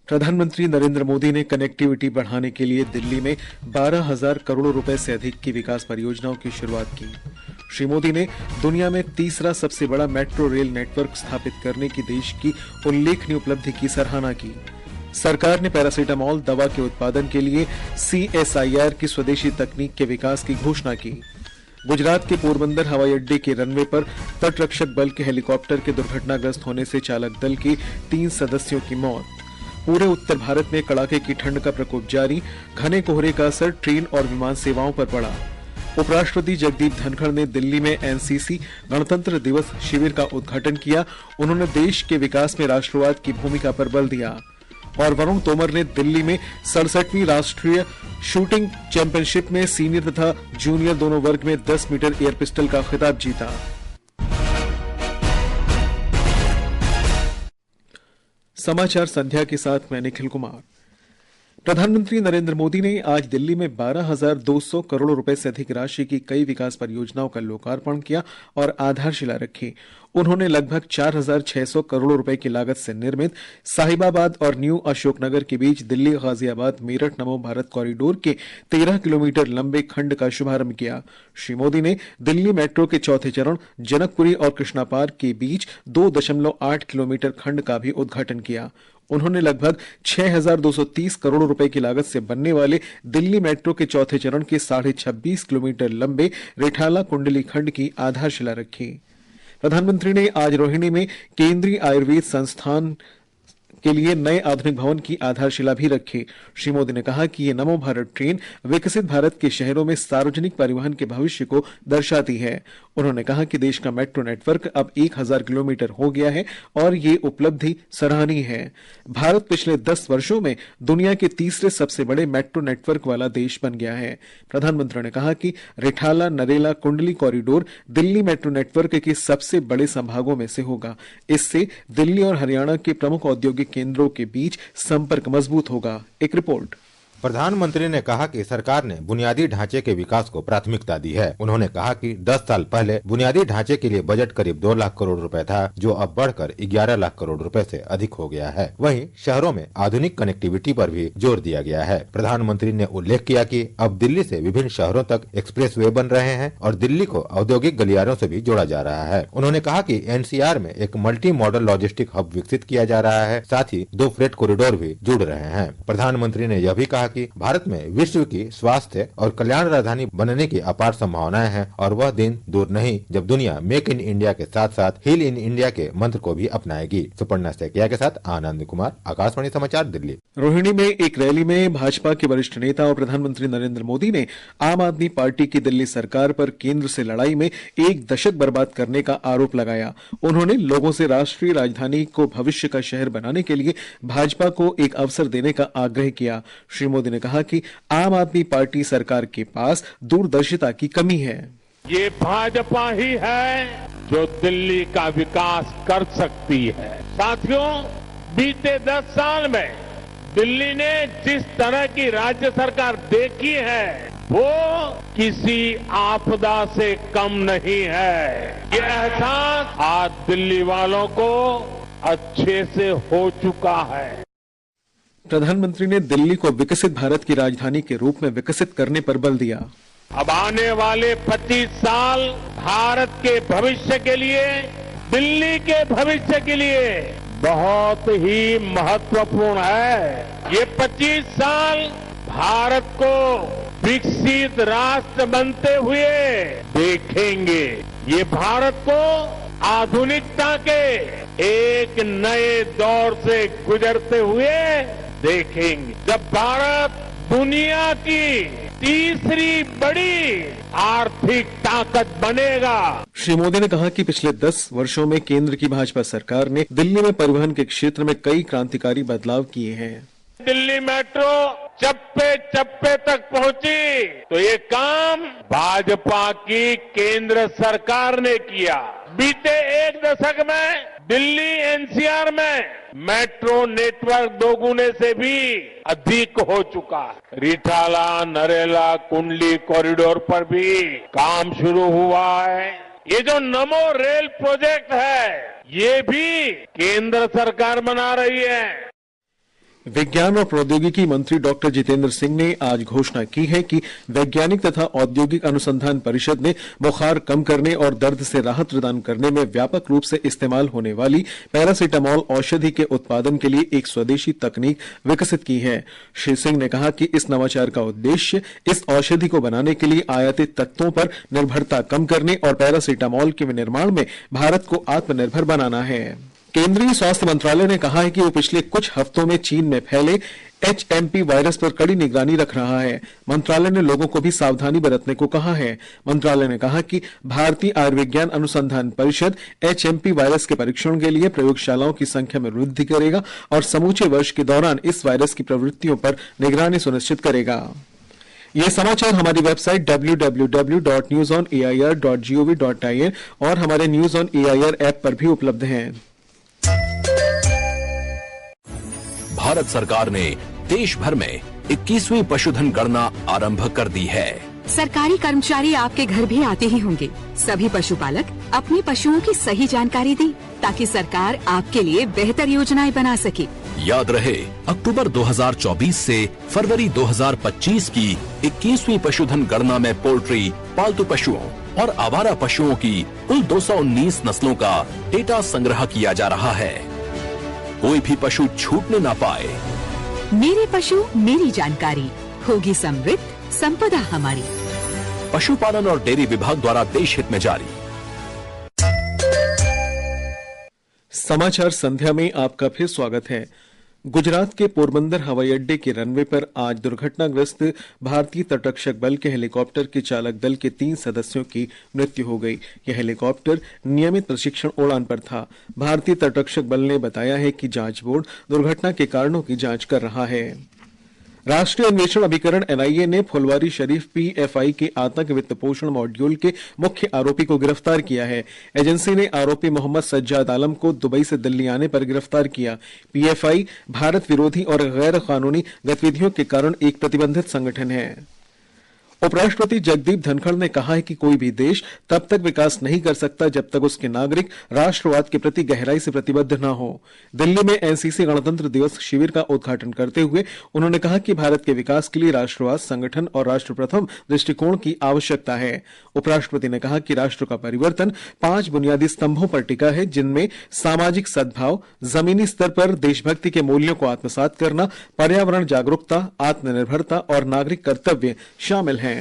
प्रधानमंत्री नरेंद्र मोदी ने कनेक्टिविटी बढ़ाने के लिए दिल्ली में 12,000 करोड़ रुपए से अधिक की विकास परियोजनाओं की शुरुआत की। श्री मोदी ने दुनिया में तीसरा सबसे बड़ा मेट्रो रेल नेटवर्क स्थापित करने की देश की उल्लेखनीय उपलब्धि की सराहना की। सरकार ने पैरासिटामोल दवा के उत्पादन के लिए CSIR की स्वदेशी तकनीक के विकास की घोषणा की। गुजरात के पोरबंदर हवाई अड्डे के रनवे पर तटरक्षक बल के हेलीकॉप्टर के दुर्घटनाग्रस्त होने से चालक दल के 3 सदस्यों की मौत। पूरे उत्तर भारत में कड़ाके की ठंड का प्रकोप जारी, घने कोहरे का असर ट्रेन और विमान सेवाओं पर पड़ा। उपराष्ट्रपति जगदीप धनखड़ ने दिल्ली में NCC गणतंत्र दिवस शिविर का उद्घाटन किया। उन्होंने देश के विकास में राष्ट्रवाद की भूमिका पर बल दिया। और वरुण तोमर ने दिल्ली में 67वीं राष्ट्रीय शूटिंग चैंपियनशिप में सीनियर तथा जूनियर दोनों वर्ग में 10 मीटर एयर पिस्टल का खिताब जीता। समाचार संध्या के साथ मैं निखिल कुमार। प्रधानमंत्री नरेंद्र मोदी ने आज दिल्ली में 12,200 करोड़ रुपए से अधिक राशि की कई विकास परियोजनाओं का लोकार्पण किया और आधारशिला रखी। उन्होंने लगभग 4,600 करोड़ रुपए की लागत से निर्मित साहिबाबाद और न्यू अशोकनगर के बीच दिल्ली गाजियाबाद मेरठ नमो भारत कॉरिडोर के 13 किलोमीटर लंबे खंड का शुभारंभ किया। श्री मोदी ने दिल्ली मेट्रो के चौथे चरण जनकपुरी और कृष्णा पार्क के बीच 2.8 किलोमीटर खंड का भी उद्घाटन किया। उन्होंने लगभग 6,230 करोड़ रुपए की लागत से बनने वाले दिल्ली मेट्रो के चौथे चरण के 26.5 किलोमीटर लंबे रिठाला कुंडली खंड की आधारशिला रखी। प्रधानमंत्री ने आज रोहिणी में केंद्रीय आयुर्वेद संस्थान के लिए नए आधुनिक भवन की आधारशिला भी रखी। श्री मोदी ने कहा कि ये नमो भारत ट्रेन विकसित भारत के शहरों में सार्वजनिक परिवहन के भविष्य को दर्शाती है। उन्होंने कहा कि देश का मेट्रो नेटवर्क अब 1,000 किलोमीटर हो गया है और ये उपलब्धि सराहनीय है। भारत पिछले 10 वर्षों में दुनिया के तीसरे सबसे बड़े मेट्रो नेटवर्क वाला देश बन गया है। प्रधानमंत्री ने कहा कि रिठाला नरेला कुंडली कॉरिडोर दिल्ली मेट्रो नेटवर्क के सबसे बड़े संभागों में से होगा। इससे दिल्ली और हरियाणा के प्रमुख औद्योगिक केंद्रों के बीच संपर्क मजबूत होगा। एक रिपोर्ट। प्रधानमंत्री ने कहा कि सरकार ने बुनियादी ढांचे के विकास को प्राथमिकता दी है। उन्होंने कहा कि 10 साल पहले बुनियादी ढांचे के लिए बजट करीब 2 लाख करोड़ रुपए था, जो अब बढ़कर 11 लाख करोड़ रुपए से अधिक हो गया है। वहीं शहरों में आधुनिक कनेक्टिविटी पर भी जोर दिया गया है। प्रधानमंत्री ने उल्लेख किया कि अब दिल्ली से विभिन्न शहरों तक एक्सप्रेसवे बन रहे हैं और दिल्ली को औद्योगिक गलियारों से भी जोड़ा जा रहा है। उन्होंने कहा कि NCR में एक मल्टी मॉडल लॉजिस्टिक हब विकसित किया जा रहा है, साथ ही 2 फ्रेट कॉरिडोर भी जुड़ रहे हैं। प्रधानमंत्री ने यह भी कहा कि भारत में विश्व की स्वास्थ्य और कल्याण राजधानी बनने की अपार संभावनाएं हैं और वह दिन दूर नहीं जब दुनिया मेक इन इंडिया के साथ साथ हील इन इंडिया के मंत्र को भी अपनाएगी। सुपर्णा सैकिया के साथ आनंद कुमार, आकाशवाणी समाचार दिल्ली। रोहिणी में एक रैली में भाजपा के वरिष्ठ नेता और प्रधानमंत्री नरेंद्र मोदी ने आम आदमी पार्टी की दिल्ली सरकार पर केंद्र से लड़ाई में 1 दशक बर्बाद करने का आरोप लगाया। उन्होंने लोगों से राष्ट्रीय राजधानी को भविष्य का शहर बनाने के लिए भाजपा को एक अवसर देने का आग्रह किया। श्री मोदी ने कहा कि आम आदमी पार्टी सरकार के पास दूरदर्शिता की कमी है। ये भाजपा ही है जो दिल्ली का विकास कर सकती है। साथियों, बीते 10 साल में दिल्ली ने जिस तरह की राज्य सरकार देखी है वो किसी आपदा से कम नहीं है। ये एहसास आज दिल्ली वालों को अच्छे से हो चुका है। प्रधानमंत्री ने दिल्ली को विकसित भारत की राजधानी के रूप में विकसित करने पर बल दिया। अब आने वाले 25 साल भारत के भविष्य के लिए, दिल्ली के भविष्य के लिए बहुत ही महत्वपूर्ण है। ये 25 साल भारत को विकसित राष्ट्र बनते हुए देखेंगे। ये भारत को आधुनिकता के एक नए दौर से गुजरते हुए देखेंगे, जब भारत दुनिया की तीसरी बड़ी आर्थिक ताकत बनेगा। श्री मोदी ने कहा कि पिछले 10 वर्षों में केंद्र की भाजपा सरकार ने दिल्ली में परिवहन के क्षेत्र में कई क्रांतिकारी बदलाव किए हैं। दिल्ली मेट्रो चप्पे चप्पे तक पहुंची तो ये काम भाजपा की केंद्र सरकार ने किया। बीते 1 दशक में दिल्ली NCR में मेट्रो नेटवर्क दोगुने से भी अधिक हो चुका है। रिठाला नरेला कुंडली कॉरिडोर पर भी काम शुरू हुआ है। ये जो नमो रेल प्रोजेक्ट है ये भी केंद्र सरकार बना रही है। विज्ञान और प्रौद्योगिकी मंत्री डॉक्टर जितेंद्र सिंह ने आज घोषणा की है कि वैज्ञानिक तथा औद्योगिक अनुसंधान परिषद ने बुखार कम करने और दर्द से राहत प्रदान करने में व्यापक रूप से इस्तेमाल होने वाली पैरासिटामोल औषधि के उत्पादन के लिए एक स्वदेशी तकनीक विकसित की है। श्री सिंह ने कहा कि इस नवाचार का उद्देश्य इस औषधि को बनाने के लिए आयातित तत्वों पर निर्भरता कम करने और पैरासिटामोल के निर्माण में भारत को आत्मनिर्भर बनाना है। केंद्रीय स्वास्थ्य मंत्रालय ने कहा है कि वो पिछले कुछ हफ्तों में चीन में फैले HMP वायरस पर कड़ी निगरानी रख रहा है। मंत्रालय ने लोगों को भी सावधानी बरतने को कहा है। मंत्रालय ने कहा कि भारतीय आयुर्विज्ञान अनुसंधान परिषद HMP वायरस के परीक्षण के लिए प्रयोगशालाओं की संख्या में वृद्धि करेगा और समूचे वर्ष के दौरान इस वायरस की प्रवृत्तियों पर निगरानी सुनिश्चित करेगा। ये समाचार हमारी वेबसाइट www.newsonair.gov.in और हमारे न्यूज ऑन एआईआर ऐप पर भी उपलब्ध हैं। भारत सरकार ने देश भर में 21वीं पशुधन गणना आरंभ कर दी है। सरकारी कर्मचारी आपके घर भी आते ही होंगे। सभी पशुपालक अपने पशुओं की सही जानकारी दें ताकि सरकार आपके लिए बेहतर योजनाएं बना सके। याद रहे, अक्टूबर 2024 से फरवरी 2025 की 21वीं पशुधन गणना में पोल्ट्री, पालतू पशुओं और आवारा पशुओं की कुल 219 नस्लों का डेटा संग्रह किया जा रहा है। कोई भी पशु छूटने ना पाए। मेरे पशु मेरी जानकारी, होगी समृद्ध संपदा हमारी। पशुपालन और डेयरी विभाग द्वारा देश हित में जारी। समाचार संध्या में आपका फिर स्वागत है। गुजरात के पोरबंदर हवाई अड्डे के रनवे पर आज दुर्घटनाग्रस्त भारतीय तटरक्षक बल के हेलीकॉप्टर के चालक दल के 3 सदस्यों की मृत्यु हो गई। यह हेलीकॉप्टर नियमित प्रशिक्षण उड़ान पर था। भारतीय तटरक्षक बल ने बताया है कि जांच बोर्ड दुर्घटना के कारणों की जांच कर रहा है। राष्ट्रीय अन्वेषण अभिकरण NIA ने फुलवारी शरीफ PFI के आतंक वित्त पोषण मॉड्यूल के मुख्य आरोपी को गिरफ्तार किया है। एजेंसी ने आरोपी मोहम्मद सज्जाद आलम को दुबई से दिल्ली आने पर गिरफ्तार किया। PFI भारत विरोधी और गैर कानूनी गतिविधियों के कारण एक प्रतिबंधित संगठन है। उपराष्ट्रपति जगदीप धनखड़ ने कहा है कि कोई भी देश तब तक विकास नहीं कर सकता जब तक उसके नागरिक राष्ट्रवाद के प्रति गहराई से प्रतिबद्ध न हो। दिल्ली में NCC गणतंत्र दिवस शिविर का उद्घाटन करते हुए उन्होंने कहा कि भारत के विकास के लिए राष्ट्रवाद, संगठन और राष्ट्र प्रथम दृष्टिकोण की आवश्यकता है। उपराष्ट्रपति ने कहा कि राष्ट्र का परिवर्तन 5 बुनियादी स्तंभों पर टिका है, जिनमें सामाजिक सद्भाव, जमीनी स्तर पर देशभक्ति के मूल्यों को आत्मसात करना, पर्यावरण जागरूकता, आत्मनिर्भरता और नागरिक कर्तव्य शामिल हैं।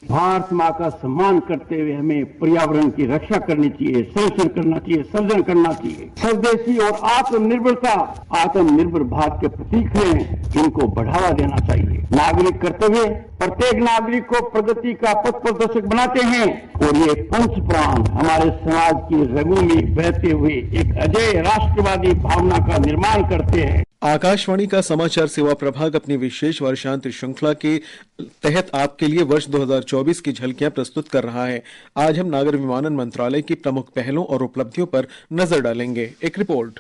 भारत माँ का सम्मान करते हुए हमें पर्यावरण की रक्षा करनी चाहिए, संरक्षण करना चाहिए, सर्जन करना चाहिए। स्वदेशी और आत्मनिर्भरता आत्मनिर्भर भारत के प्रतीक हैं, इनको बढ़ावा देना चाहिए। नागरिक कर्तव्य प्रत्येक नागरिक को प्रगति का पथ प्रदर्शक बनाते हैं और ये पंच प्राण हमारे समाज की रगों में बहते हुए एक अजय राष्ट्रवादी भावना का निर्माण करते हैं। आकाशवाणी का समाचार सेवा प्रभाग अपनी विशेष वर्षांत श्रृंखला के तहत आपके लिए वर्ष 2024 की झलकियां प्रस्तुत कर रहा है। आज हम नागर विमानन मंत्रालय की प्रमुख पहलों और उपलब्धियों पर नजर डालेंगे। एक रिपोर्ट।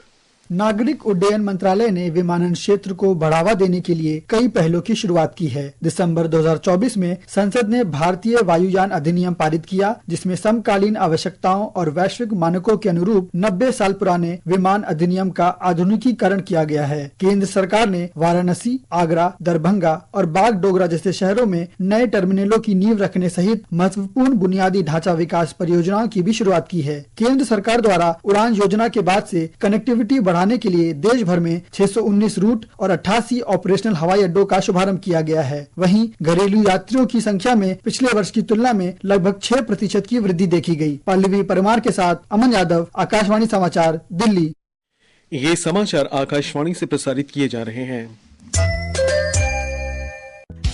नागरिक उड्डयन मंत्रालय ने विमानन क्षेत्र को बढ़ावा देने के लिए कई पहलों की शुरुआत की है। दिसंबर 2024 में संसद ने भारतीय वायुयान अधिनियम पारित किया, जिसमें समकालीन आवश्यकताओं और वैश्विक मानकों के अनुरूप 90 साल पुराने विमान अधिनियम का आधुनिकीकरण किया गया है। केंद्र सरकार ने वाराणसी, आगरा, दरभंगा और बागडोगरा जैसे शहरों में नए टर्मिनलों की नींव रखने सहित महत्वपूर्ण बुनियादी ढांचा विकास परियोजनाओं की भी शुरुआत की है। केंद्र सरकार द्वारा उड़ान योजना के बाद से कनेक्टिविटी बढ़ाने के लिए देश भर में 619 रूट और 88 ऑपरेशनल हवाई अड्डों का शुभारंभ किया गया है। वहीं घरेलू यात्रियों की संख्या में पिछले वर्ष की तुलना में लगभग 6% की वृद्धि देखी गई। पल्लवी परमार के साथ अमन यादव, आकाशवाणी समाचार, दिल्ली। ये समाचार आकाशवाणी से प्रसारित किए जा रहे हैं।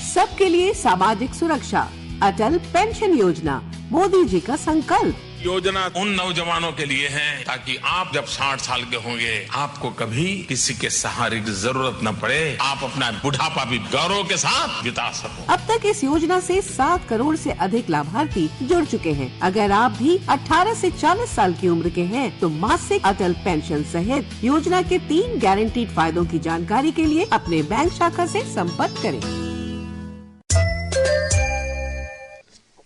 सबके लिए सामाजिक सुरक्षा, अटल पेंशन योजना, मोदी जी का संकल्प। योजना उन नौजवानों के लिए है ताकि आप जब 60 साल के होंगे आपको कभी किसी के सहारे की जरूरत न पड़े, आप अपना बुढ़ापा भी गौरव के साथ बिता सको। अब तक इस योजना से 7 करोड़ से अधिक लाभार्थी जुड़ चुके हैं। अगर आप भी 18 से 40 साल की उम्र के हैं तो मासिक अटल पेंशन सहित योजना के 3 गारंटीड फायदों की जानकारी के लिए अपने बैंक शाखा से संपर्क करें।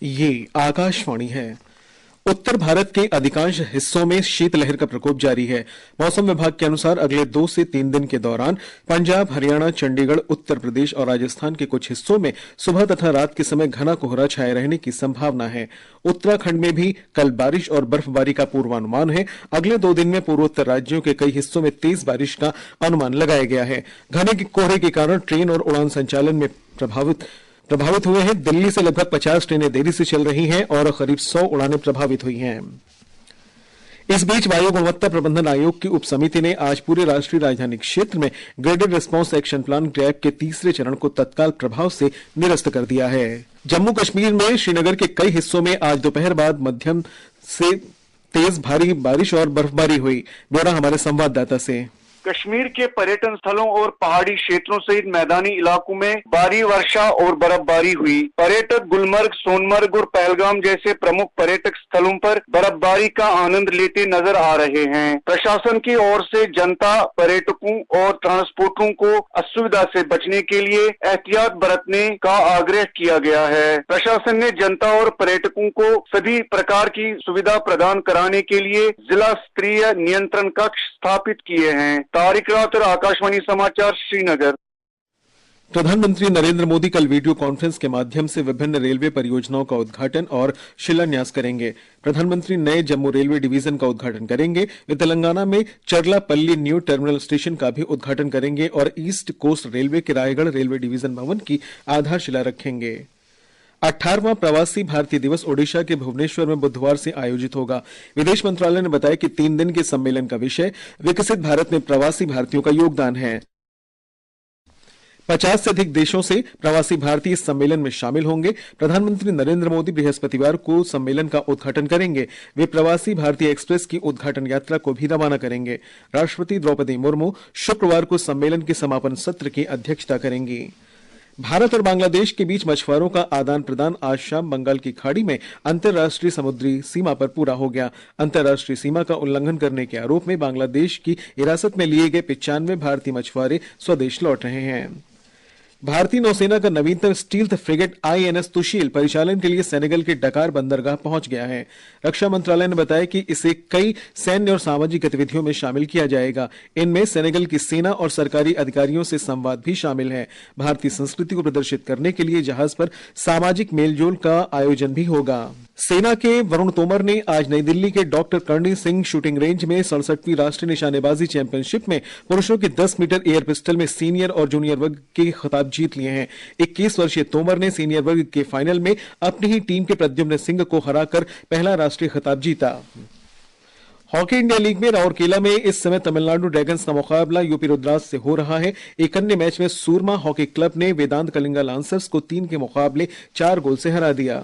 ये आकाशवाणी है। उत्तर भारत के अधिकांश हिस्सों में शीतलहर का प्रकोप जारी है। मौसम विभाग के अनुसार अगले 2 से 3 दिन के दौरान पंजाब, हरियाणा, चंडीगढ़, उत्तर प्रदेश और राजस्थान के कुछ हिस्सों में सुबह तथा रात के समय घना कोहरा छाए रहने की संभावना है। उत्तराखंड में भी कल बारिश और बर्फबारी का पूर्वानुमान है। अगले 2 दिन में पूर्वोत्तर राज्यों के कई हिस्सों में तेज बारिश का अनुमान लगाया गया है। घने कोहरे के कारण ट्रेन और उड़ान संचालन में प्रभावित हुए हैं। दिल्ली से लगभग 50 ट्रेनें देरी से चल रही हैं और करीब 100 उड़ानें प्रभावित हुई हैं। इस बीच वायु गुणवत्ता प्रबंधन आयोग की उप समिति ने आज पूरे राष्ट्रीय राजधानी क्षेत्र में graded response action plan grab के तीसरे चरण को तत्काल प्रभाव से निरस्त कर दिया है। जम्मू कश्मीर में श्रीनगर के कई हिस्सों में आज दोपहर बाद मध्यम से तेज भारी बारिश और बर्फबारी हुई। ब्यौरा हमारे संवाददाता से। कश्मीर के पर्यटन स्थलों और पहाड़ी क्षेत्रों सहित मैदानी इलाकों में भारी वर्षा और बर्फबारी हुई। पर्यटक गुलमर्ग, सोनमर्ग और पहलगाम जैसे प्रमुख पर्यटक स्थलों पर बर्फबारी का आनंद लेते नजर आ रहे हैं। प्रशासन की ओर से जनता, पर्यटकों और ट्रांसपोर्टरों को असुविधा से बचने के लिए एहतियात बरतने का आग्रह किया गया है। प्रशासन ने जनता और पर्यटकों को सभी प्रकार की सुविधा प्रदान कराने के लिए जिला स्तरीय नियंत्रण कक्ष स्थापित किए हैं। तारिक रातर, आकाशवाणी समाचार, श्रीनगर। प्रधानमंत्री नरेंद्र मोदी कल वीडियो कॉन्फ्रेंस के माध्यम से विभिन्न रेलवे परियोजनाओं का उद्घाटन और शिलान्यास करेंगे। प्रधानमंत्री नए जम्मू रेलवे डिवीजन का उद्घाटन करेंगे। वे तेलंगाना में चरलापल्ली न्यू टर्मिनल स्टेशन का भी उद्घाटन करेंगे और ईस्ट कोस्ट रेलवे के रायगढ़ रेलवे डिवीजन भवन की आधारशिला रखेंगे। 18वां प्रवासी भारतीय दिवस ओडिशा के भुवनेश्वर में बुधवार से आयोजित होगा। विदेश मंत्रालय ने बताया कि 3 दिन के सम्मेलन का विषय विकसित भारत में प्रवासी भारतीयों का योगदान है। 50 से अधिक देशों से प्रवासी भारतीय इस सम्मेलन में शामिल होंगे। प्रधानमंत्री नरेंद्र मोदी बृहस्पतिवार को सम्मेलन का उद्घाटन करेंगे। वे प्रवासी भारतीय एक्सप्रेस की उद्घाटन यात्रा को भी रवाना करेंगे। राष्ट्रपति द्रौपदी मुर्मू शुक्रवार को सम्मेलन के समापन सत्र की अध्यक्षता करेंगी। भारत और बांग्लादेश के बीच मछुआरों का आदान प्रदान आज शाम बंगाल की खाड़ी में अंतर्राष्ट्रीय समुद्री सीमा पर पूरा हो गया। अंतर्राष्ट्रीय सीमा का उल्लंघन करने के आरोप में बांग्लादेश की हिरासत में लिए गए 95 भारतीय मछुआरे स्वदेश लौट रहे हैं। भारतीय नौसेना का नवीनतम स्टील्थ फ्रिगेट INS तुशील परिचालन के लिए सेनेगल के डकार बंदरगाह पहुंच गया है। रक्षा मंत्रालय ने बताया कि इसे कई सैन्य और सामाजिक गतिविधियों में शामिल किया जाएगा। इनमें सेनेगल की सेना और सरकारी अधिकारियों से संवाद भी शामिल है। भारतीय संस्कृति को प्रदर्शित करने के लिए जहाज पर सामाजिक मेलजोल का आयोजन भी होगा। सेना के वरुण तोमर ने आज नई दिल्ली के doctor Karni Singh shooting range में 67वीं राष्ट्रीय निशानेबाजी चैंपियनशिप में पुरुषों की 10 मीटर एयर पिस्टल में सीनियर और जूनियर वर्ग के खिताब जीत लिए हैं। 21 वर्षीय तोमर ने सीनियर वर्ग के फाइनल में अपनी ही टीम के प्रद्युम्न सिंह को हराकर पहला राष्ट्रीय खिताब जीता। हॉकी इंडिया लीग में राउरकेला में इस समय तमिलनाडु ड्रैगन्स का मुकाबला यूपी रुद्रास से हो रहा है। एक अन्य मैच में सूरमा हॉकी क्लब ने वेदांत कलिंगा लांसर्स को 3 के मुकाबले 4 गोल से हरा दिया।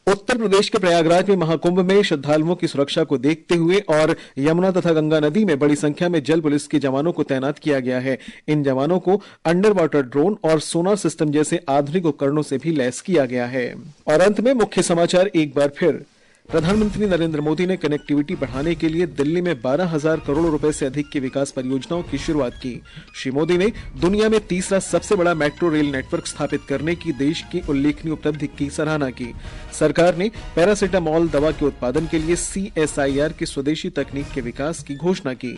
उत्तर प्रदेश के प्रयागराज में महाकुंभ में श्रद्धालुओं की सुरक्षा को देखते हुए और यमुना तथा गंगा नदी में बड़ी संख्या में जल पुलिस के जवानों को तैनात किया गया है। इन जवानों को अंडर वाटर ड्रोन और सोनार सिस्टम जैसे आधुनिक उपकरणों से भी लैस किया गया है। और अंत में मुख्य समाचार एक बार फिर। प्रधानमंत्री नरेंद्र मोदी ने कनेक्टिविटी बढ़ाने के लिए दिल्ली में 12,000 करोड़ रुपए से अधिक की विकास परियोजनाओं की शुरुआत की। श्री मोदी ने दुनिया में तीसरा सबसे बड़ा मेट्रो रेल नेटवर्क स्थापित करने की देश की उल्लेखनीय उपलब्धि की सराहना की। सरकार ने पैरासिटामोल दवा के उत्पादन के लिए CSIR की स्वदेशी तकनीक के विकास की घोषणा की।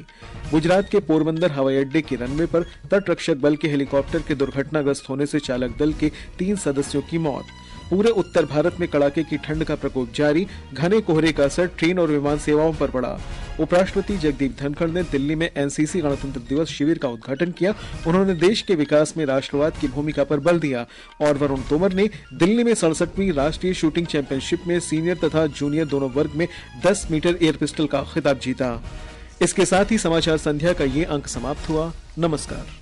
गुजरात के पोरबंदर हवाई अड्डे के रनवे पर तटरक्षक बल के हेलीकॉप्टर के दुर्घटनाग्रस्त होने से चालक दल के 3 सदस्यों की मौत। पूरे उत्तर भारत में कड़ाके की ठंड का प्रकोप जारी। घने कोहरे का असर ट्रेन और विमान सेवाओं पर पड़ा। उपराष्ट्रपति जगदीप धनखड़ ने दिल्ली में NCC गणतंत्र दिवस शिविर का उद्घाटन किया। उन्होंने देश के विकास में राष्ट्रवाद की भूमिका पर बल दिया। और वरुण तोमर ने दिल्ली में 67वीं राष्ट्रीय शूटिंग चैंपियनशिप में सीनियर तथा जूनियर दोनों वर्ग में 10 मीटर एयर पिस्टल का खिताब जीता। इसके साथ ही समाचार संध्या का ये अंक समाप्त हुआ। नमस्कार।